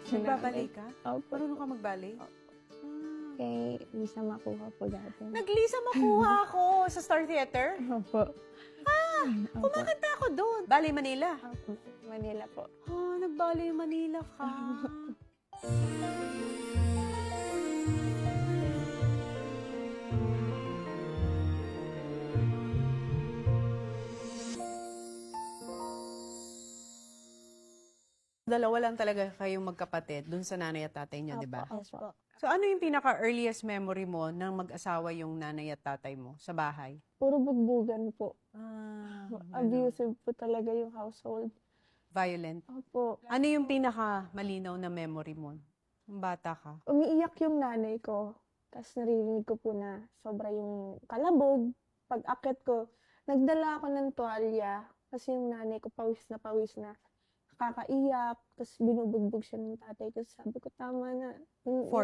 Nagbabalik ka? Opo. Marunong ka magbalik? Kay Lisa Makuha po dati. Naglisa makuha ako sa Star Theater. Opo. Opo. Kumakanta ako doon. Ballet Manila. Opo. Manila po. Nag-Ballet Manila ka. Dalawa lang talaga kayong magkapatid dun sa nanay at tatay niyo, di ba? Opo. Opo. So ano yung pinaka-earliest memory mo nang mag-asawa yung nanay at tatay mo sa bahay? Puro bugbugan po. Ganun. Abusive po talaga yung household. Violent. Opo. Ano yung pinaka-malinaw na memory mo? Nung bata ka? Umiiyak yung nanay ko. Tapos naririnig ko po na sobra yung kalabog. Pag akit ko, nagdala ako ng tuwalya. Kasi yung nanay ko pawis na kakaiyak. Tapos binubugbog siya ng tatay ko. Sabi ko, tama na.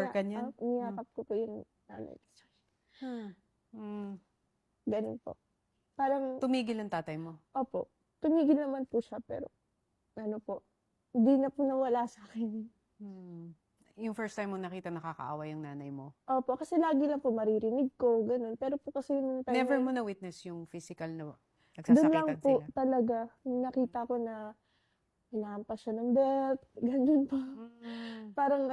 Ganyan? Niyakap ko po yung nanay ko. Ganun po. Parang, Tumigil ang tatay mo? opo, tumigil naman po siya. Pero, ano po, hindi na po nawala sa akin. Yung first time mo nakita nakakaawa yung nanay mo? Opo, kasi lagi lang po maririnig ko, ganun. Pero po kasi yung time Never na- mo na-witness yung physical na Doon lang nagsasakitan po sila? talaga. Nakita ko na hinahampas siya ng belt, ganun po. Parang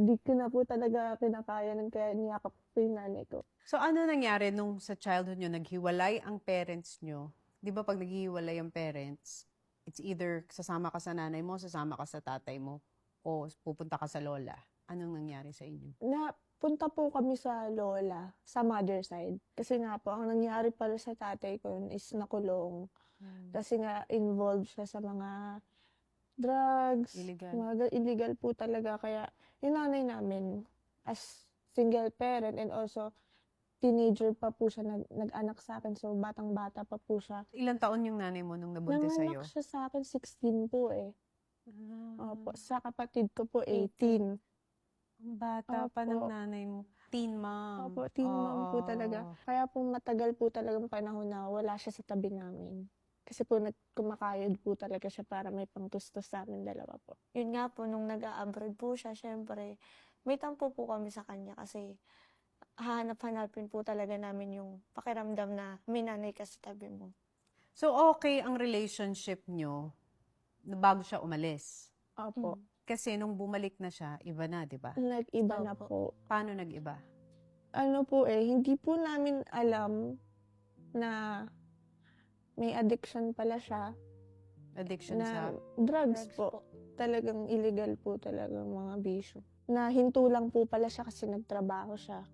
di ko na po talaga kinakaya nun, kaya niyakap po yung nanay ko. So ano nangyari nung sa childhood nyo, naghiwalay ang parents nyo? Di ba pag naghiwalay ang parents, it's either sasama ka sa nanay mo, sasama ka sa tatay mo, o pupunta ka sa lola. Anong nangyari sa inyo? Napunta po kami sa lola, sa mother side. Kasi nga po, ang nangyari pala sa tatay ko yun is nakulong. Kasi nga involved siya sa mga drugs, Illegal. mga illegal po talaga. Kaya yung nanay namin, as single parent and also teenager pa po siya, nag-anak sa akin. So, batang-bata pa po siya. Ilang taon yung nanay mo nung nabuntis sa'yo? Nanganak siya sa akin, 16 po eh. Opo, sa kapatid ko po, 18. Ang bata pa ng Opo. nanay mo. Teen mom. Opo, teen mom po Oo. talaga. Kaya po matagal po talagang panahon na wala siya sa tabi namin. Kasi po kumakayod po talaga siya para may pangtustos sa amin dalawa po. Yun nga po, nung nag-a-abroad po siya, syempre, may tampo po kami sa kanya kasi hahanap-hanapin po talaga namin yung pakiramdam na may nanay ka sa tabi mo. So, okay ang relationship nyo na bago siya umalis. Opo. Kasi nung bumalik na siya, iba na, di ba? Nag-iba na Opo. po. Paano nag-iba? Ano po hindi po namin alam na may addiction pala siya. Addiction Na sa... drugs po. Talagang illegal po talagang mga bisyo. Na hinto lang po pala siya kasi nagtrabaho siya.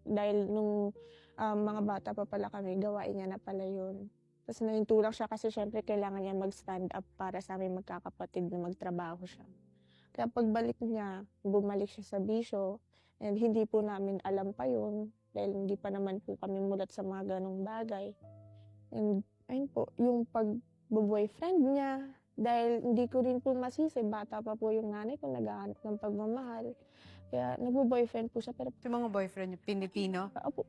Dahil nung mga bata pa pala kami, gawain niya na pala yun. Tapos nahinto lang siya kasi syempre kailangan niya mag-stand up para sa aming magkakapatid na magtrabaho siya. Kaya pagbalik niya, bumalik siya sa bisyo. And hindi po namin alam pa yun. Dahil hindi pa naman po kami mulat sa mga ganong bagay. And ayun po, yung pag-boyfriend niya, dahil hindi ko rin po masisi, bata pa po yung nanay ko, naghahanap ng pagmamahal. Kaya nagbo-boyfriend po siya. Pero Yung mga boyfriend niyo, Pilipino? opo,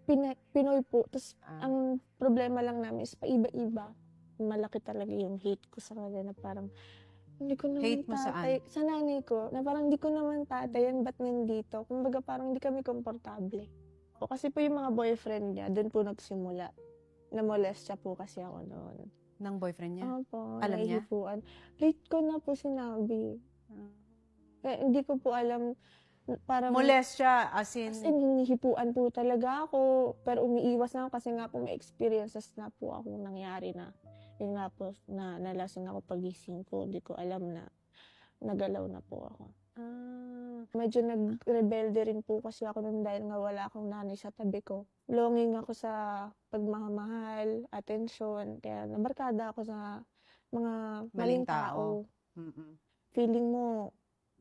Pinoy po. Tapos Ah. ang problema lang namin is paiba-iba. Malaki talaga yung hate ko sa kanya na parang, hindi ko naman Hate mo tatay. Sa nanay ko, na parang hindi ko naman tatay yan, ba't nandito? Kumbaga parang hindi kami komportable. O kasi po yung mga boyfriend niya, doon po nagsimula. Namolest siya po kasi ako noon. Ng boyfriend niya? Opo, Alam niya? nahihipuan. Late ko na po sinabi. Kaya hindi ko po alam, parang... Molest siya, as in... As in, hinihipuan po talaga ako. Pero umiiwas na ako kasi nga po may experiences na po akong nangyari na. Yun nga po, na nalasing ako pagising ko. Hindi ko alam na nagalaw na po ako. Medyo nag-rebelde rin po kasi ako nun dahil nga wala akong nanay sa tabi ko. Longing ako sa pagmamahal, atensyon. Kaya nabarkada ako sa mga maling tao. Feeling mo,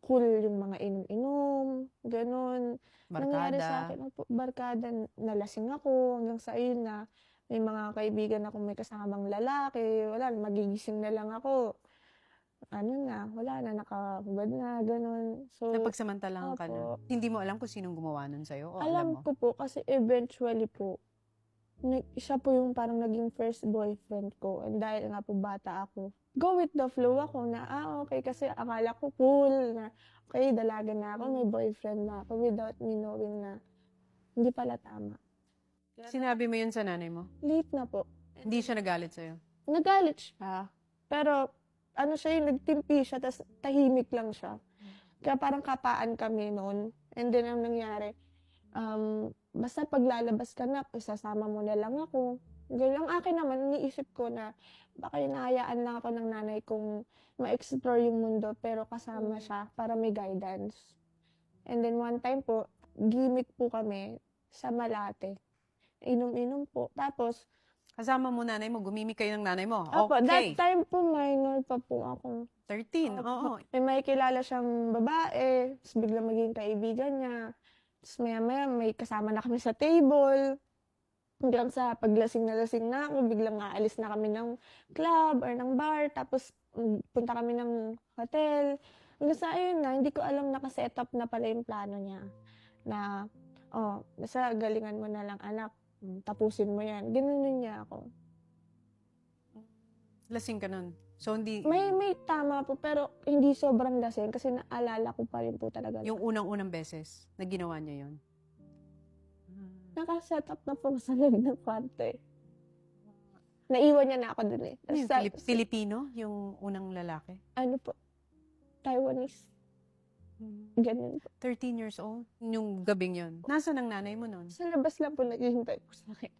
cool yung mga inom-inom, ganun. Nangyari sa Barkada. akin, barkada, nalasing ako hanggang sa ayun na may mga kaibigan akong may kasamang lalaki, wala, magigising na lang ako. Wala na, nakabad na, ganun. So, Napagsamantalahan ka na. opo. Hindi mo alam kung sinong gumawa nun sa'yo? O alam Alam mo? ko po kasi eventually po, Siya po yung parang naging first boyfriend ko. And dahil nga po bata ako, go with the flow ako na, okay, kasi akala ko cool na, okay, dalaga na ako, may boyfriend na ako without me knowing na hindi pala tama. Sinabi mo yun sa nanay mo? Late na po. Hindi siya nagalit sa'yo? Nagalit siya. Pero, ano siya yung nagtimpi siya, tapos tahimik lang siya. Kaya parang kapaan kami noon. And then, ang nangyari, basta paglalabas ka na, isasama mo na lang ako. Ganyan. Ang akin naman, iniisip ko na baka hinahayaan lang ako ng nanay kong ma-explore yung mundo, pero kasama siya para may guidance. And then one time po, gimmick po kami sa Malate. Inom-inom po. Tapos, Kasama mo nanay mo, gumimik kayo ng nanay mo. Opo, that Okay. time po minor pa po ako. 13, oo. May kilala siyang babae, tapos biglang maging kaibigan niya. Tapos maya-maya may kasama na kami sa table. Hanggang sa paglasing na ako, biglang aalis na kami ng club or ng bar. Tapos punta kami ng hotel. Hanggang sa ayun na, hindi ko alam nakaset up na pala yung plano niya. Na, nasa galingan mo na lang anak. Tapusin mo yan. Ganoon niya ako. Lasing ka nun. So, hindi, May tama po, pero hindi sobrang lasing kasi naalala ko pa rin po talaga. yung unang-unang beses na ginawa niya yun. Nakaset up na po sa loob ng kwarto eh. Naiwan niya na ako dun eh. Ano yun, Tapos Filipino? Yung unang lalaki? ano po, Taiwanese. Ganun po. 13 years old? Yung gabing yun. Nasaan ang nanay mo nun? Sa labas lang po naghihintay po sa akin.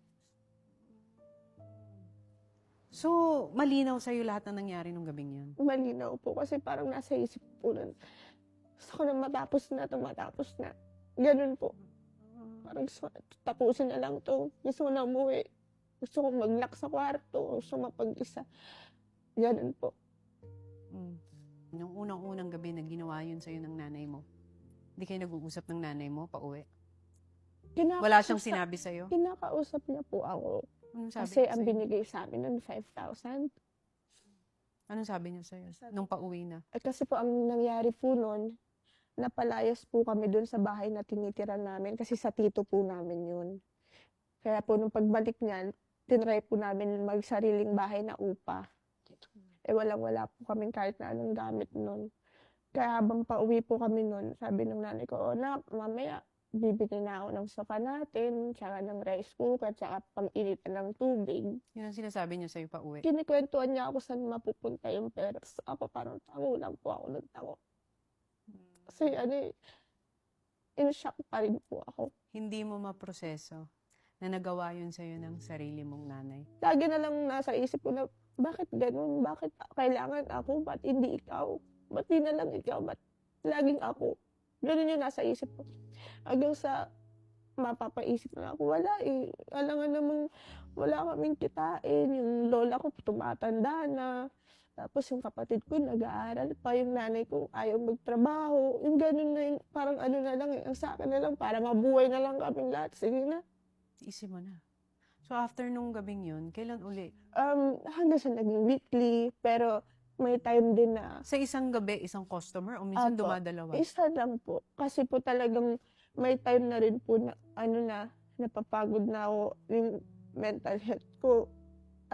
So, malinaw sa'yo lahat na nangyari nung gabing yun. Malinaw po kasi parang nasa isip po nun. Gusto ko na matapos na. Ganun po. Parang gusto ko, tapusin na lang to. Gusto ko na umuwi. Gusto ko mag-lock sa kwarto. Gusto ko mapag-isa. Ganun po. Mm. Yung unang-unang gabi na ginawa yun sa'yo ng nanay mo, hindi kayo nag-uusap ng nanay mo pa uwi? Wala siyang sinabi sa'yo? Kinakausap niya po ako. Anong sabi Kasi niya ang sa'yo? binigay sa amin nun, 5,000. Anong sabi niya sa'yo? Nung pauwi na? Kasi po ang nangyari po nun, napalayas po kami dun sa bahay na tinitira namin kasi sa tito po namin yun. Kaya po nung pagbalik niyan, tinry po namin magsariling bahay na upa. Walang-wala po kaming kahit na anong gamit nun. Kaya habang pauwi po kami nun, sabi ng nanay ko, na mamaya, bibili na ako ng sofa natin, tsaka ng rice cooker, tsaka pang-initan ng tubig. Yun ang sinasabi niya sa'yo pauwi. Kinikwentuhan niya ako saan mapupunta yung pera. Ako parang tango lang po ako ng tango. Kasi in shock pa rin po ako. Hindi mo maproseso na nagawa yun sa'yo ng sarili mong nanay. Lagi na lang nasa isip ko na, bakit ganun? Bakit kailangan ako? Ba't hindi ikaw? Ba't di na lang ikaw? Ba't laging ako? Ganun yung nasa isip ko. Hanggang sa mapapaisip na ako, wala eh. Alam nga namang wala kaming kitain. Yung lola ko tumatanda na. Tapos yung kapatid ko nag-aaral pa. Yung nanay ko ayaw magtrabaho. Yung ganun na yung parang ano na lang. Ang sa akin na lang, para mabuhay na lang kaming lahat. Sige na. Isip mo na. So, after nung gabing yun, kailan uli? Hanggang sa naging weekly. Pero may time din na Sa isang gabi, isang customer o minsan Apo. dumadalawa? isa lang po. Kasi po talagang may time na rin po na napapagod na ako. Yung mental health ko,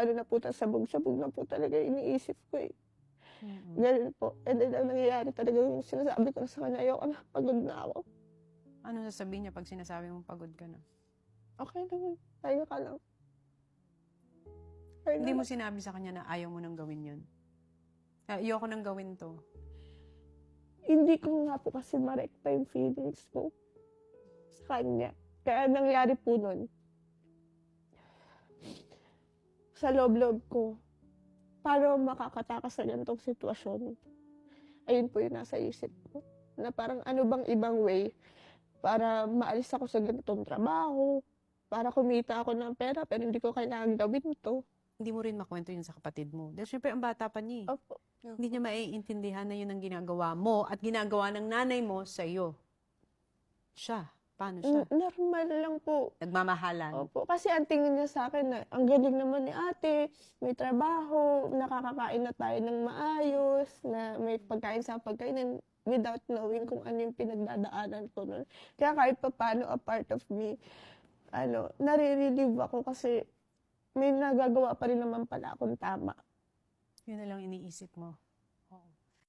na po, sabog-sabog na po talaga iniisip ko eh. Mm-mm. Ganun po. And then, ang nangyayari talaga yung sinasabi ko na sa kanya, ayoko na, pagod na ako. Ano sasabihin niya pag sinasabi mong pagod ka na? Okay lang, tayo ka lang. Okay Hindi mo lang. sinabi sa kanya na ayaw mo nang gawin yun? Ayoko nang gawin to. Hindi ko nga po kasi marekta yung feelings ko sa kanya. Kaya nangyari po nun, sa loob-loob ko, paano makakatakas sa ganitong sitwasyon? Ayun po yung nasa isip ko. Na parang ano bang ibang way para maalis ako sa ganitong trabaho, para kumita ako ng pera, pero hindi ko kailangan gawin to. Hindi mo rin makwento yun sa kapatid mo. Dahil syempre, ang bata pa niya. Opo. Hindi niya maiintindihan na yun ang ginagawa mo at ginagawa ng nanay mo sa'yo. Siya. Paano siya? Normal lang po. Nagmamahalan. Opo. Kasi ang tingin niya sa akin na ang galing naman ni ate, may trabaho, nakakakain na tayo ng maayos, na may pagkain sa pagkainan without knowing kung ano yung pinagdadaanan ko nun. Kaya kahit pa paano a part of me, nare-relieve ako kasi may nagagawa pa rin naman pala akong tama. Yun na lang iniisip mo.